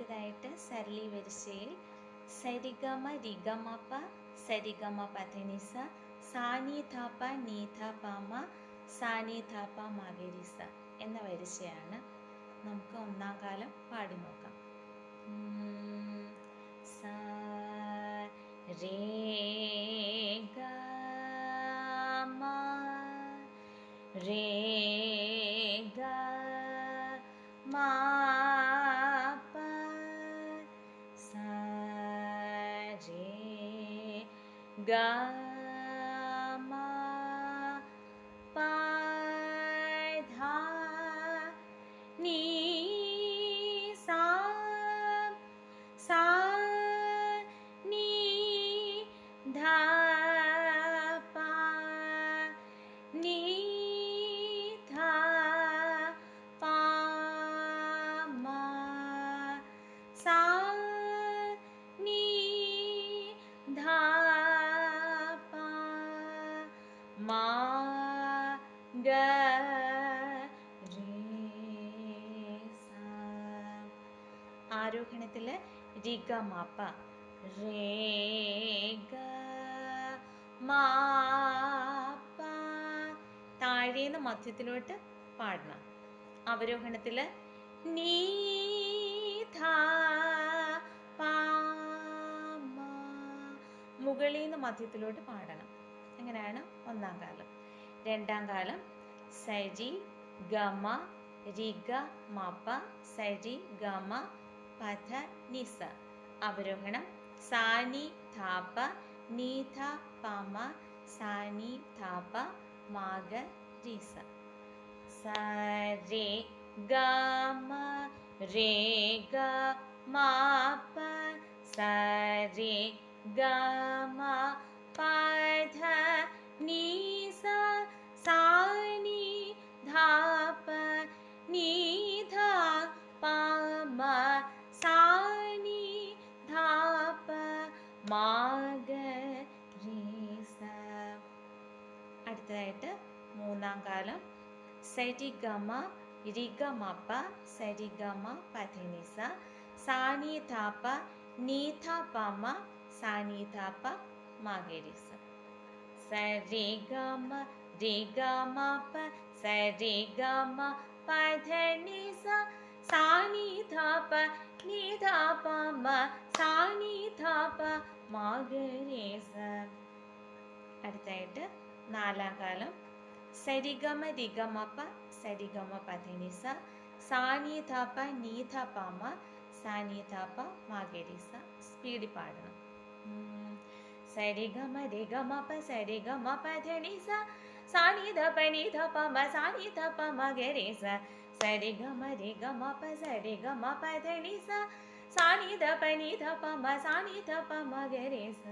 അടുത്തതായിട്ട് സരളി വരിശയിൽ സരിഗമ റിഗമപ സരിഗമ പധനിസ സാനി ധാപ നീ ധാപമ സാനി ധാപ മഗരിസ എന്ന വരിശയാണ്. നമുക്ക് ഒന്നാം കാലം പാടി നോക്കാം. സ രേ ഗ മ രേ ഗ മ പ സ രേ ഗ മ പ ധ നീ സാ സാ നീ ധ പ നീ ധ പ മ സാ നീ ധ പ മ ഗ ആരോഹണത്തിൽ റിഗമപ രേ ഗ മ പ താഴേന്ന് മധ്യത്തിലോട്ട് പാടണം. അവരോഹണത്തിൽ നീ ധ പ മ മുകളിൽ നിന്ന് മധ്യത്തിലോട്ട് പാടണം. അങ്ങനെയാണ് ഒന്നാം കാലം. രണ്ടാം കാലം സരി ഗമ റിഗ മപ സരി ഗമ പധ നിസ. അവരോഹണം സാനി ധാപ നീ ധ പമ സാനി ധാപ മാഗ റിസ. സ രേ ഗ മ രേ ഗ മ പ സ രേ ഗ മ പ ധ നീ സ സാ നീ ധ പ നീ ധ പ മ സാ നീ ധ പ മ ഗ രി സ. അടുത്തതായിട്ട് മൂന്നാം കാലം സരി ഗമ റിഗ മപ സരി ഗമ പധനിസ സാനി ധ പ നീ ധ പ മ സാനി ധ പ മഗരിസ. സരി ഗമ റിഗ മപ സരി ഗമ പധനിസ സാനി ധ പ നീ ധ പ മ സാനി ധ പ മഗരിസ. അടുത്തായിട്ട് നാലാം കാലം സരിഗമ റിഗമപ സരിഗമ പധനിസ സാനി ധ പ നീ ധ പ മ സാനി ധ പ മഗരിസ. സ്പീഡിൽ പാടണം. സരിഗമ റിഗമപ സരിഗമ പധനിസ സാനി ധ പ നീ ധ പ മ സാനി ധ പ മഗരിസ. സരിഗമ റിഗമപ സരിഗമ പധനിസ സാനി ധ പ നീ ധ പ മ സാനി ധ പ മഗരിസ.